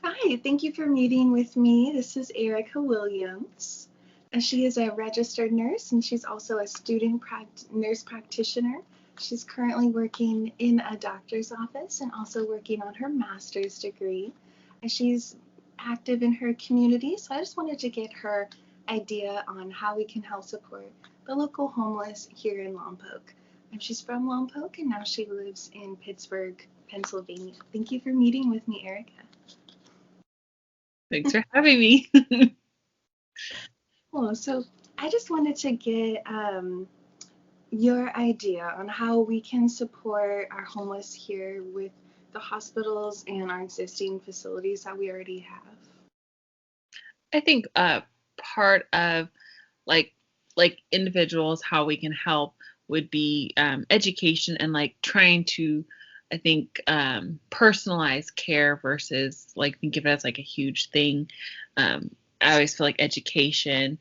Hi, thank you for meeting with me. This is Erika Williams. And she is a registered nurse and she's also a student nurse practitioner. She's currently working in a doctor's office and also working on her master's degree. And she's active in her community. So I just wanted to get her idea on how we can help support the local homeless here in Lompoc. And she's from Lompoc and now she lives in Pittsburgh, Pennsylvania. Thank you for meeting with me, Erika. Thanks for having me. Well, so I just wanted to get your idea on how we can support our homeless here with the hospitals and our existing facilities that we already have. I think part of like individuals, how we can help would be education and trying to, I think, personalize care versus think of it as a huge thing. I always feel like education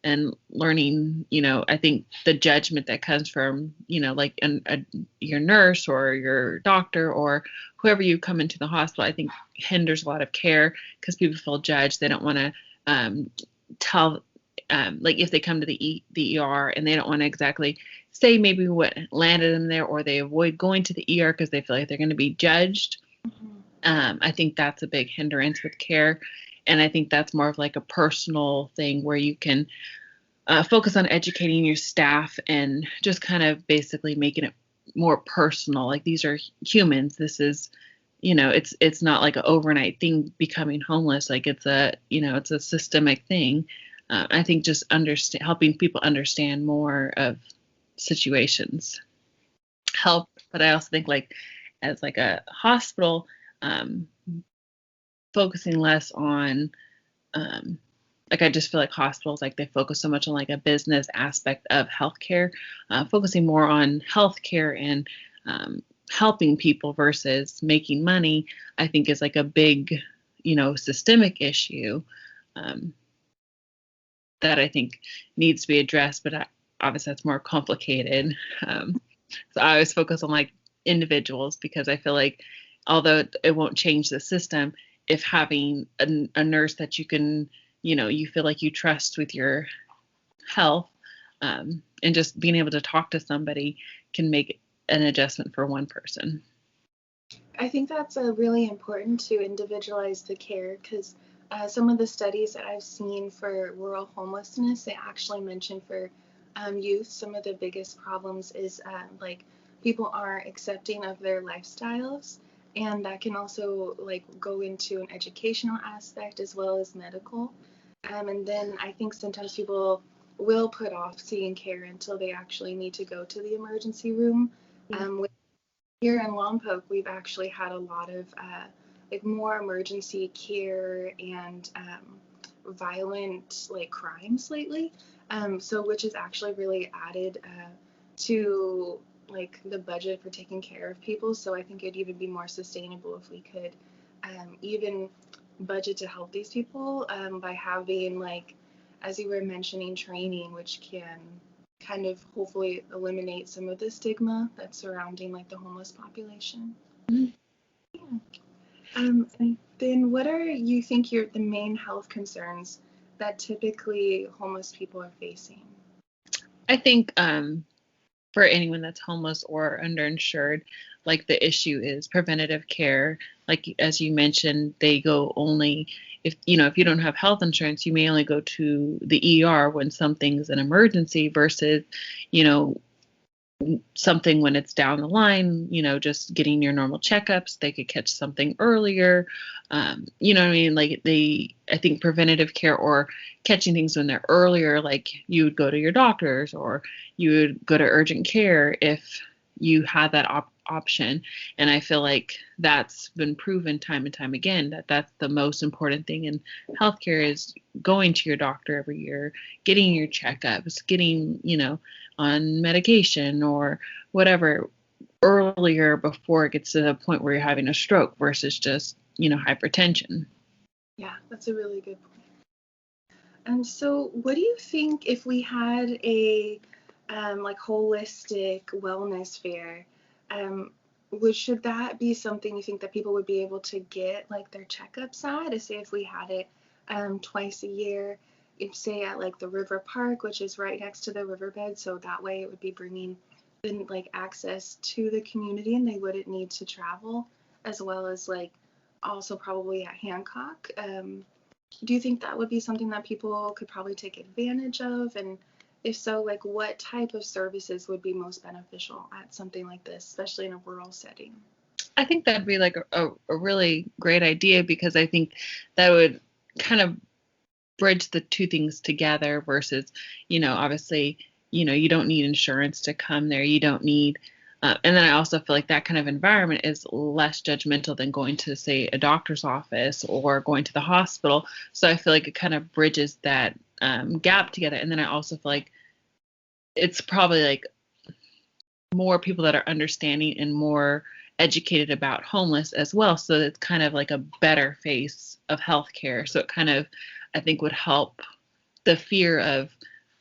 and learning, I think the judgment that comes from, your nurse or your doctor or whoever you come into the hospital, I think hinders a lot of care because people feel judged. They don't want to tell, if they come to the ER and they don't want to exactly say maybe what landed them there, or they avoid going to the ER because they feel like they're going to be judged. I think that's a big hindrance with care. And I think that's more of a personal thing where you can focus on educating your staff and just kind of basically making it more personal. These are humans. This is, it's not like an overnight thing becoming homeless. It's a systemic thing. I think just helping people understand more of situations help. But I also think as a hospital, focusing less on, I just feel like hospitals, they focus so much on a business aspect of healthcare, focusing more on healthcare and helping people versus making money, I think is a big, systemic issue that I think needs to be addressed, but obviously that's more complicated. So I always focus on individuals because I feel like although it won't change the system, if having a nurse that you can, you feel like you trust with your health, and just being able to talk to somebody can make an adjustment for one person. I think that's really important to individualize the care because some of the studies that I've seen for rural homelessness, they actually mention for youth, some of the biggest problems is people aren't accepting of their lifestyles. And that can also go into an educational aspect as well as medical. And then I think sometimes people will put off seeking care until they actually need to go to the emergency room. Here in Lompoc, we've actually had a lot of more emergency care and violent crimes lately. So which is actually really added to the budget for taking care of people. So I think it'd even be more sustainable if we could even budget to help these people by having as you were mentioning, training, which can kind of hopefully eliminate some of the stigma that's surrounding the homeless population. Mm-hmm. Yeah. And then what are you think the main health concerns that typically homeless people are facing? I think for anyone that's homeless or underinsured, the issue is preventative care. As you mentioned, they go only if you don't have health insurance, you may only go to the ER when something's an emergency versus, something when it's down the line, just getting your normal checkups. They could catch something earlier. You know what I mean? I think preventative care or catching things when they're earlier, you would go to your doctors or you would go to urgent care if you had that option. And I feel like that's been proven time and time again that that's the most important thing in healthcare is going to your doctor every year, getting your checkups, getting, on medication or whatever earlier before it gets to the point where you're having a stroke versus just, hypertension. Yeah, that's a really good point. So what do you think if we had a holistic wellness fair? should that be something you think that people would be able to get like their checkups at? Say if we had it twice a year, if say at like the river park, which is right next to the riverbed, so that way it would be bringing in like access to the community and they wouldn't need to travel, as well as like also probably at Hancock. Do you think that would be something that people could probably take advantage of? And if so, like what type of services would be most beneficial at something like this, especially in a rural setting? I think that'd be like a really great idea, because I think that would kind of bridge the two things together versus, obviously, you don't need insurance to come there. You don't need, and then I also feel like that kind of environment is less judgmental than going to, say, a doctor's office or going to the hospital. So I feel like it kind of bridges that gap together. And then I also feel like it's probably like more people that are understanding and more educated about homeless as well. So it's kind of like a better face of healthcare. So it kind of, I think, would help the fear of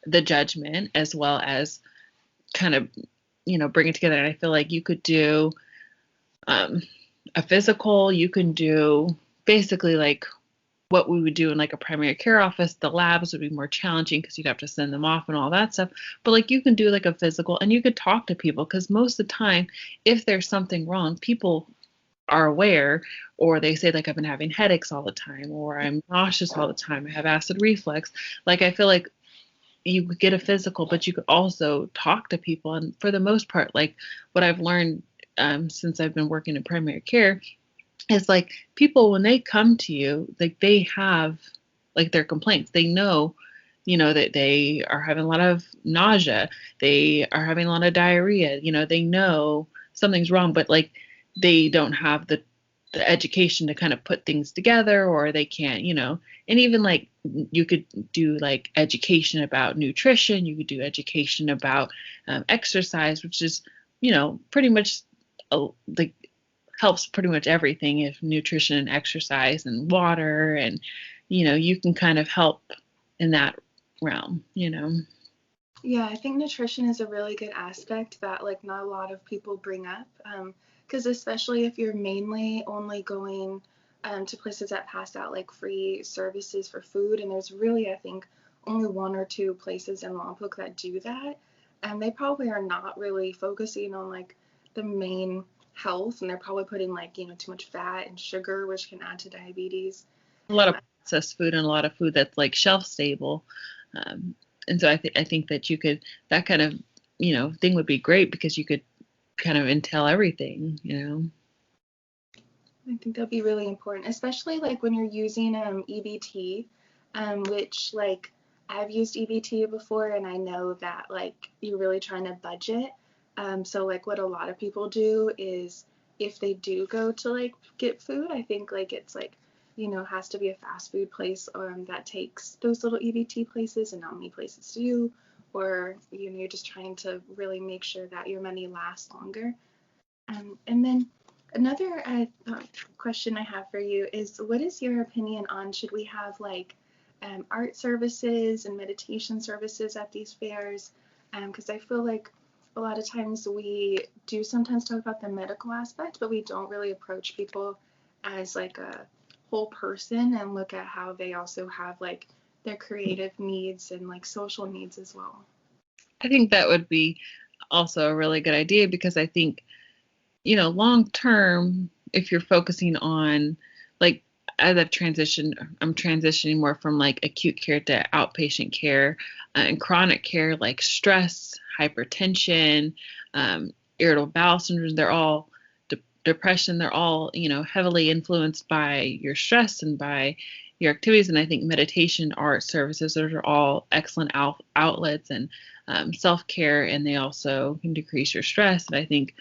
the judgment, as well as kind of, bring it together. And I feel like you could do a physical, you can do basically like what we would do in like a primary care office. The labs would be more challenging because you'd have to send them off and all that stuff. But like you can do like a physical and you could talk to people, because most of the time, if there's something wrong, people are aware, or they say like, I've been having headaches all the time, or I'm nauseous all the time, I have acid reflux. Like I feel like you could get a physical, but you could also talk to people. And for the most part, like what I've learned since I've been working in primary care, is like people, when they come to you, like they have like their complaints. They know, that they are having a lot of nausea. They are having a lot of diarrhea. They know something's wrong, but like they don't have the education to kind of put things together, or they can't, and even like you could do like education about nutrition. You could do education about exercise, which is, pretty much like helps pretty much everything, if nutrition and exercise and water, and you can kind of help in that realm. Yeah, I think nutrition is a really good aspect that like not a lot of people bring up, because especially if you're mainly only going to places that pass out like free services for food, and there's really I think only one or two places in Lompoc that do that, and they probably are not really focusing on like the main health, and they're probably putting like too much fat and sugar, which can add to diabetes. A lot of processed food and a lot of food that's like shelf stable. Um, and so I think that you could, that kind of, thing would be great, because you could kind of entail everything. I think that'd be really important, especially like when you're using EBT, which like I've used EBT before, and I know that like you're really trying to budget. So like what a lot of people do is if they do go to like get food, I think like it's like has to be a fast food place that takes those little EBT places, and not many places do, or you're just trying to really make sure that your money lasts longer. And then another question I have for you is, what is your opinion on should we have like art services and meditation services at these fairs? Because I feel like a lot of times we do sometimes talk about the medical aspect, but we don't really approach people as like a whole person and look at how they also have like their creative needs and like social needs as well. I think that would be also a really good idea, because I think, long term, if you're focusing on like, as I'm transitioning more from like acute care to outpatient care and chronic care, like stress, hypertension, irritable bowel syndrome, they're all depression, they're all, heavily influenced by your stress and by your activities. And I think meditation, art services, those are all excellent outlets and self-care, and they also can decrease your stress. And I think,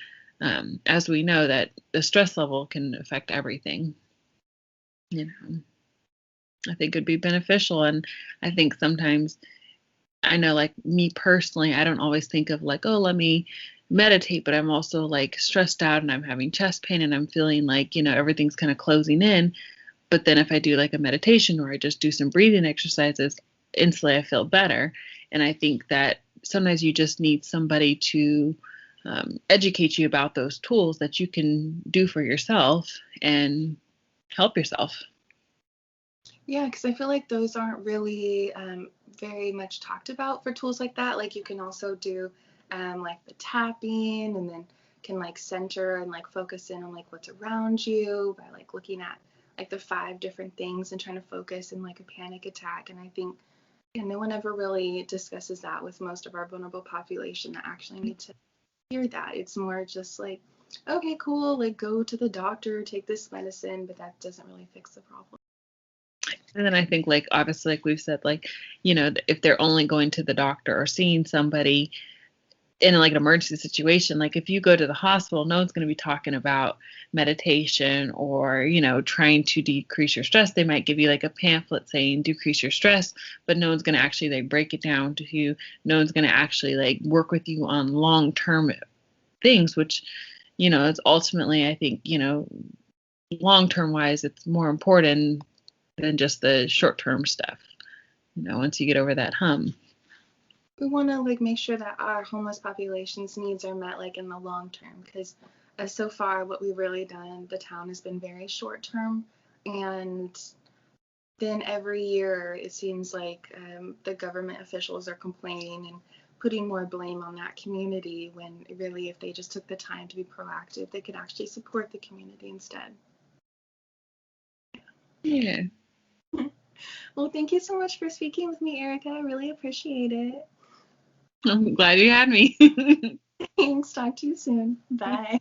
as we know, that the stress level can affect everything, I think it'd be beneficial. And I think sometimes, I know like me personally, I don't always think of like, oh, let me meditate, but I'm also like stressed out and I'm having chest pain and I'm feeling like, everything's kind of closing in. But then if I do like a meditation, or I just do some breathing exercises, instantly I feel better. And I think that sometimes you just need somebody to educate you about those tools that you can do for yourself and help yourself. Yeah, because I feel like those aren't really very much talked about for tools like that. Like you can also do like the tapping, and then can like center and like focus in on like what's around you by like looking at like the 5 different things and trying to focus in like a panic attack. And I think no one ever really discusses that with most of our vulnerable population that actually need to hear that. It's more just like, okay, cool, like go to the doctor, take this medicine, but that doesn't really fix the problem. And then I think, like, obviously, like we've said, like, if they're only going to the doctor or seeing somebody in like an emergency situation, like if you go to the hospital, no one's going to be talking about meditation or, trying to decrease your stress. They might give you like a pamphlet saying decrease your stress, but no one's going to actually like break it down to you. No one's going to actually like work with you on long-term things, which, it's ultimately, I think, long-term wise, it's more important than just the short-term stuff, once you get over that hump. We want to like make sure that our homeless population's needs are met like in the long term, because so far what we've really done in the town has been very short term, and then every year it seems like the government officials are complaining and putting more blame on that community, when really if they just took the time to be proactive, they could actually support the community instead. Yeah. Well, thank you so much for speaking with me, Erika. I really appreciate it. I'm glad you had me. Thanks. Talk to you soon. Bye.